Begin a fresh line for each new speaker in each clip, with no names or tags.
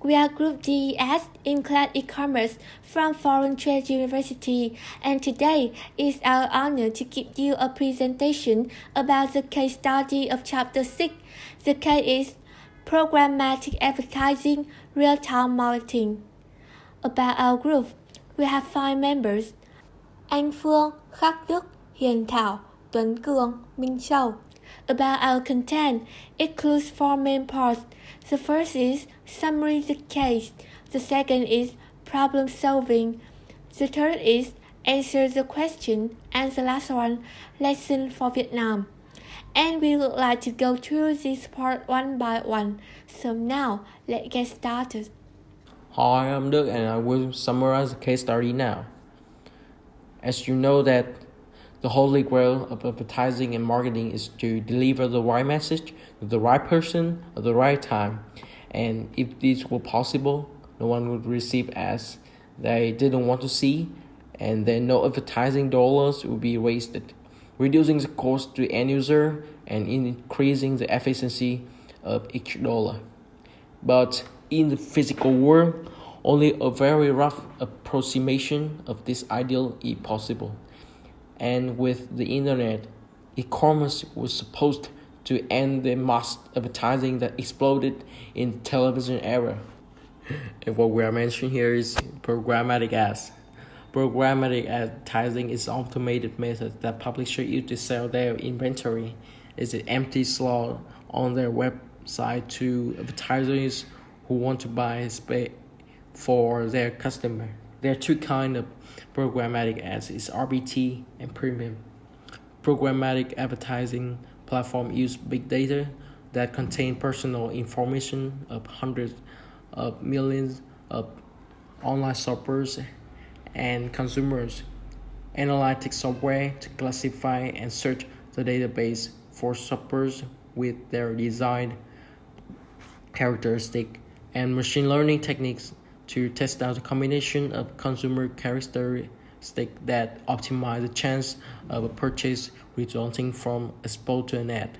We are Group DES in class e-commerce from Foreign Trade University, and today is our honor to give you a presentation about the case study of Chapter 6. The case is Programmatic Advertising, Real-Time Marketing. About our group, we have 5 members: Anh Phuong, Khac, Hien, Thao, Tuan, Cuong, Minh, Chau. About our content, it includes 4 main parts. The first is summary the case. The second is problem solving. The third is answer the question. And the last one, lesson for Vietnam. And we would like to go through this part one by one. So now, let's get started.
Hi, I'm Đức and I will summarize the case study now. As you know that the holy grail of advertising and marketing is to deliver the right message to the right person at the right time. And if this were possible, no one would receive ads they didn't want to see, and then no advertising dollars would be wasted, reducing the cost to end user and increasing the efficiency of each dollar. But in the physical world, only a very rough approximation of this ideal is possible. And with the internet, e-commerce was supposed to end the mass advertising that exploded in the television era. And what we are mentioning here is programmatic ads. Programmatic advertising is an automated method that publishers use to sell their inventory. It's an empty slot on their website to advertisers who want to buy space for their customer. There are 2 kinds of programmatic ads: is RBT and premium. Programmatic advertising platforms use big data that contain personal information of hundreds of millions of online shoppers and consumers. Analytics software to classify and search the database for shoppers with their desired characteristics, and machine learning techniques to test out a combination of consumer characteristics that optimize the chance of a purchase resulting from exposure to an ad.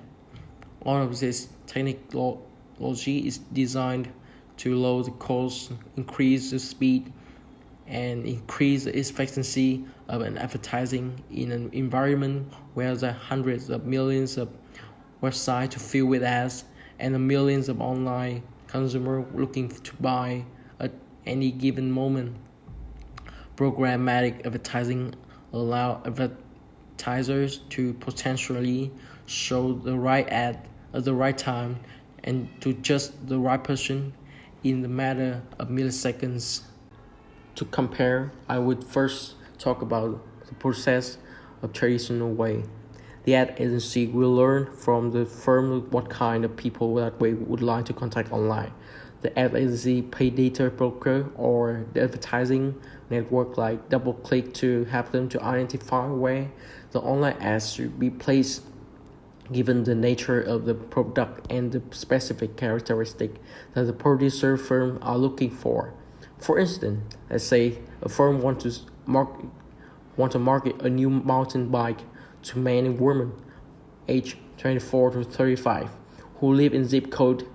All of this technology is designed to lower the cost, increase the speed, and increase the efficiency of an advertising in an environment where there are hundreds of millions of websites to fill with ads and the millions of online consumers looking to buy at any given moment. Programmatic advertising allows advertisers to potentially show the right ad at the right time and to just the right person in the matter of milliseconds. To compare, I would first talk about the process of traditional way. The ad agency will learn from the firm what kind of people that way would like to contact online. The ad agency pay data broker or the advertising network like DoubleClick to have them to identify where the online ads should be placed given the nature of the product and the specific characteristic that the producer firm are looking for. For instance, let's say a firm want to market a new mountain bike to men and women aged 24 to 35 who live in zip code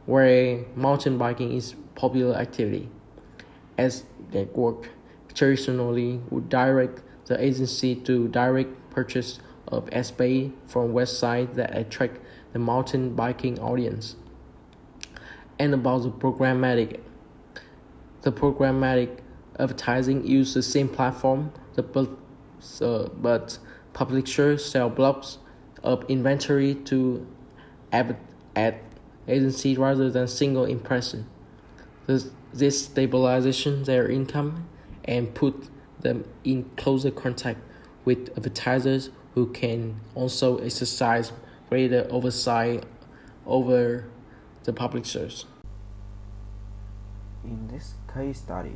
where mountain biking is popular activity. As network traditionally would direct the agency to direct purchase of SBA from websites that attract the mountain biking audience. And about the programmatic advertising uses the same platform, but publishers sell blocks of inventory to ad agency rather than single impression. This stabilizes their income and put them in closer contact with advertisers who can also exercise greater oversight over the publishers.
In this case study,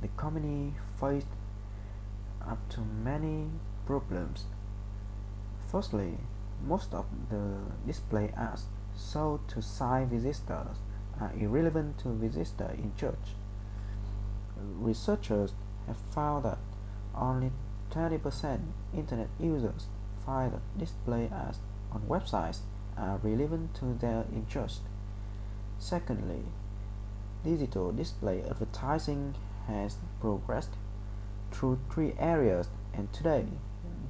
the company faced up to many problems. Firstly, most of the display ads sold to site visitors are irrelevant to visitors in church. Researchers have found that only 20% internet users find that display ads on websites are relevant to their interest. Secondly, Digital display advertising has progressed through three areas, and today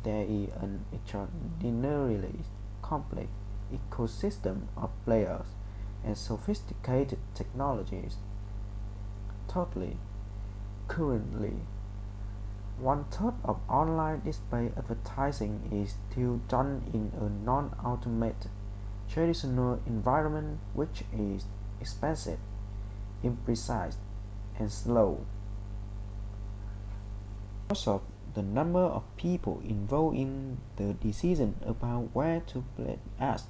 there is an extraordinarily complex ecosystem of players and sophisticated technologies. Thirdly, currently, one third of online display advertising is still done in a non-automated, traditional environment which is expensive, imprecise, and slow. Because of the number of people involved in the decision about where to place ads,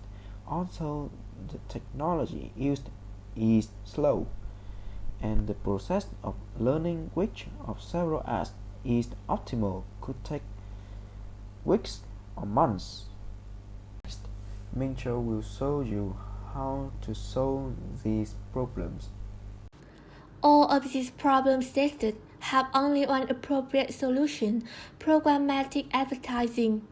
also the technology used is slow, and the process of learning which of several ads is optimal could take weeks or months. Next, Minh will show you how to solve these problems.
All of these problems listed have only one appropriate solution: programmatic advertising.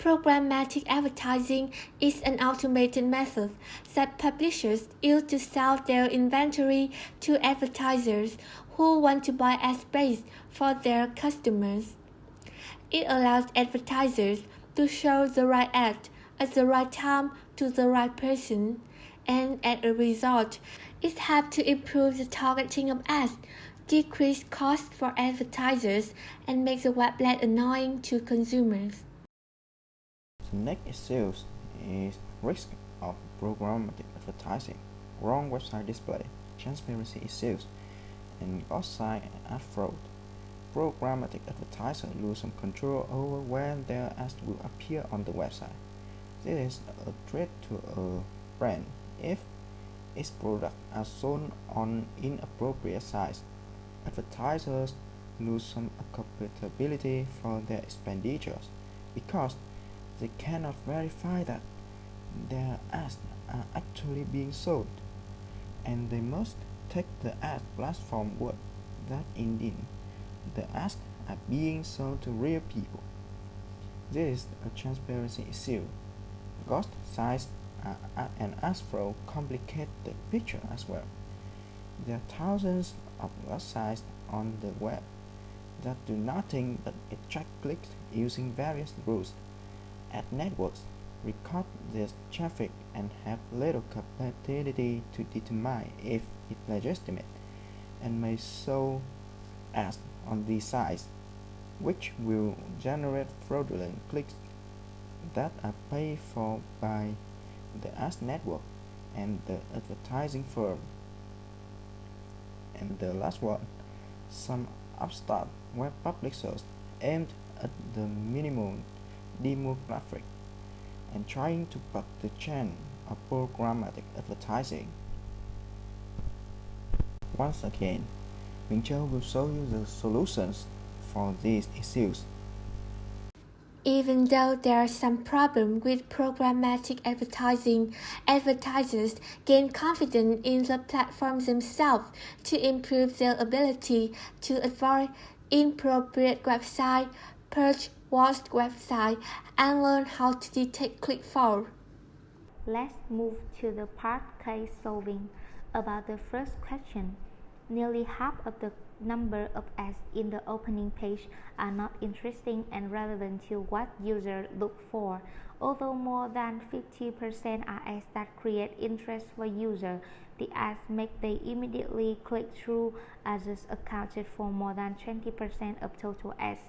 Programmatic advertising is an automated method that publishers use to sell their inventory to advertisers who want to buy ad space for their customers. It allows advertisers to show the right ad at the right time to the right person, and as a result, it helps to improve the targeting of ads, decrease costs for advertisers, and make the web less annoying to consumers.
The next issue is risk of programmatic advertising, wrong website display, transparency issues, and outside ad fraud. Programmatic advertisers lose some control over where their ads will appear on the website. This is a threat to a brand if its products are shown on inappropriate sites. Advertisers lose some accountability for their expenditures because they cannot verify that their ads are actually being sold, and they must take the ad platform word that indeed the ads are being sold to real people. This is a transparency issue. Ghost sites and ad fraud complicate the picture as well. There are thousands of websites on the web that do nothing but attract clicks using various rules. Ad networks record this traffic and have little capability to determine if it is legitimate, and may show ads on these sites, which will generate fraudulent clicks that are paid for by the ad network and the advertising firm. And the last one, some upstart web publishers aimed at the minimum demographic and trying to buck the trend of programmatic advertising. Once again, Minh will show you the solutions for these issues.
Even though there are some problems with programmatic advertising, advertisers gain confidence in the platforms themselves to improve their ability to avoid inappropriate websites, purge watched websites, and learn how to detect click-through.
Let's move to the part case solving. About the first question, nearly half of the number of ads in the opening page are not interesting and relevant to what users look for. Although more than 50% are ads that create interest for users, the ads make they immediately click through. Others accounted for more than 20% of total ads.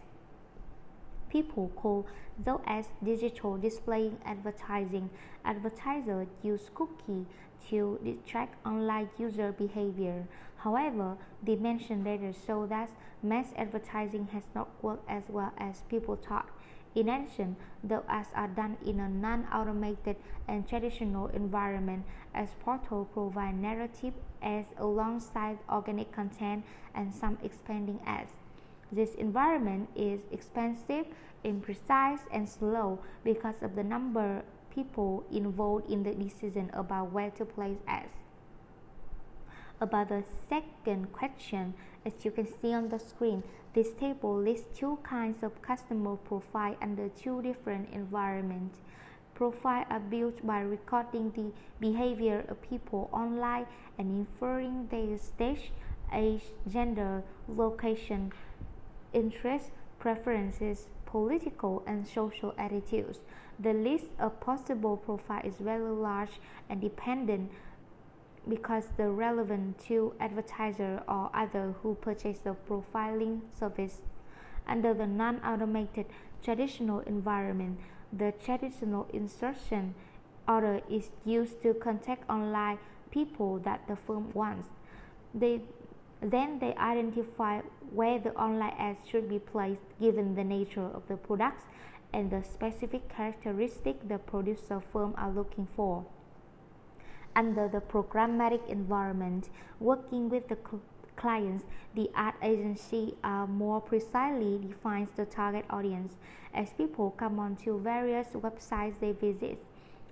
People call those ads digital display advertising. Advertisers use cookies to detect online user behavior. However, the mentioned data show that mass advertising has not worked as well as people thought. In addition, the ads are done in a non-automated and traditional environment, as portals provide narrative ads alongside organic content and some expanding ads. This environment is expensive, imprecise, and slow because of the number of people involved in the decision about where to place ads. About the second question, as you can see on the screen, this table lists two kinds of customer profile under two different environments. Profiles are built by recording the behavior of people online and inferring their stage, age, gender, location, interests, preferences, political and social attitudes. The list of possible profiles is very large and dependent because the relevant to advertiser or other who purchase the profiling service. Under the non-automated traditional environment, the traditional insertion order is used to contact online people that the firm wants. Then they identify where the online ads should be placed given the nature of the products and the specific characteristic the producer firm are looking for. Under the programmatic environment, working with the clients, the ad agency more precisely defines the target audience. As people come onto various websites they visit,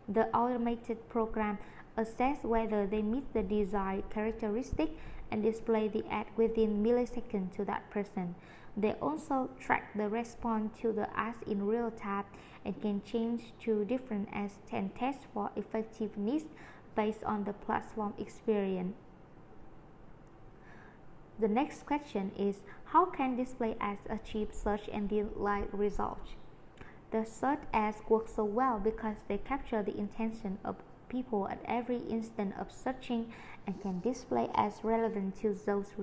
the automated program assess whether they meet the desired characteristic and display the ad within milliseconds to that person. They also track the response to the ads in real time and can change to different ads and test for effectiveness based on the platform experience. The next question is, how can display ads achieve search engine-like results? The search ads work so well because they capture the intention of people at every instant of searching and can display ads relevant to those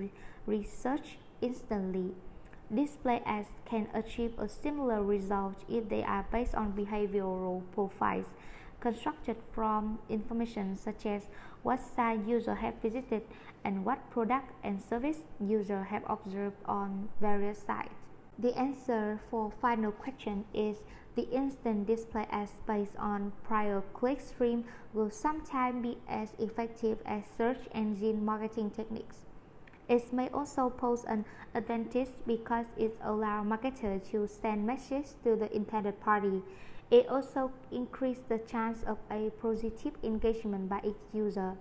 research instantly. Display ads can achieve a similar result if they are based on behavioral profiles constructed from information such as what site user have visited and what product and service user have observed on various sites. The answer for final question is the instant display ads based on prior clickstream will sometimes be as effective as search engine marketing techniques. It may also pose an advantage because it allows marketers to send messages to the intended party. It also increases the chance of a positive engagement by each user.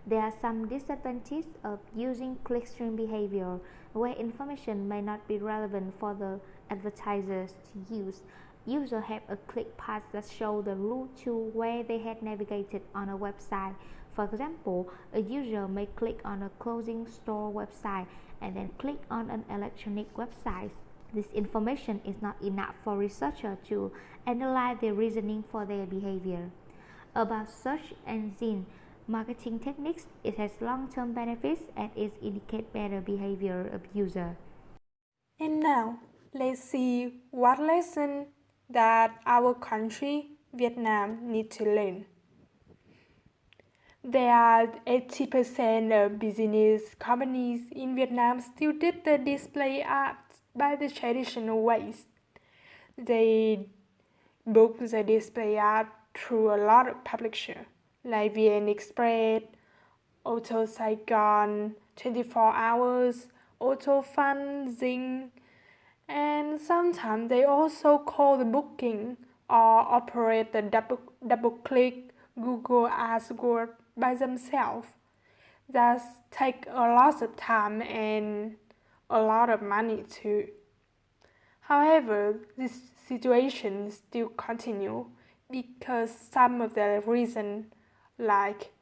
There are some disadvantages of using clickstream behavior where information may not be relevant for the advertisers to use. Users have a click path that shows the route to where they had navigated on a website. For example, a user may click on a clothing store website and then click on an electronic website. This information is not enough for researchers to analyze the reasoning for their behavior. About search engine marketing techniques, it has long-term benefits and it indicates better behavior of users.
And now, let's see what lesson that our country, Vietnam, need to learn. There are 80% of business companies in Vietnam still did the display ads by the traditional ways. They book the display ad through a lot of publishers like VN Express, Auto Saigon, 24 Hours, Auto Fun, Zing, and sometimes they also call the booking or operate the double-click Google AdWords by themselves. That take a lot of time and a lot of money too. However, this situation still continues because some of the reasons, like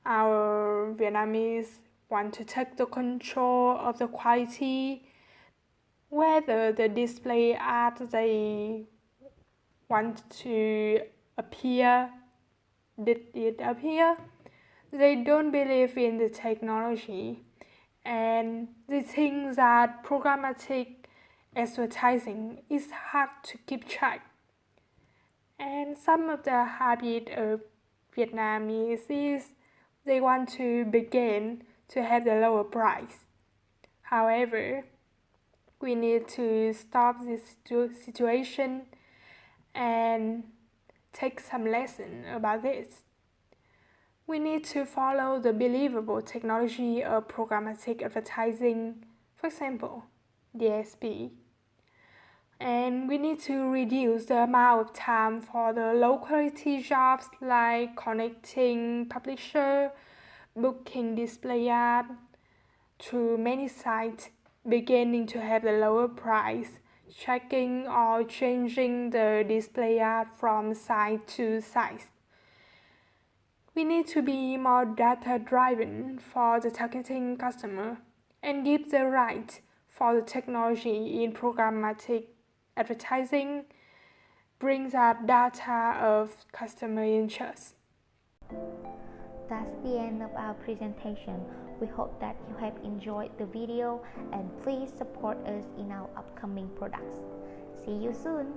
our Vietnamese want to take the control of the quality, whether the display ad they want to appear, did it appear? They don't believe in the technology, and they think that programmatic advertising is hard to keep track. And some of the habit of Vietnamese is they want to begin to have the lower price. However, we need to stop this situation and take some lesson about this. We need to follow the believable technology of programmatic advertising, for example, DSP. And we need to reduce the amount of time for the low quality jobs like connecting publisher, booking display ad through many sites, beginning to have the lower price checking or changing the display ad from size to size. We need to be more data-driven for the targeting customer and give the right for the technology in programmatic advertising, bring that data of customer interest.
That's the end of our presentation. We hope that you have enjoyed the video and please support us in our upcoming products. See you soon!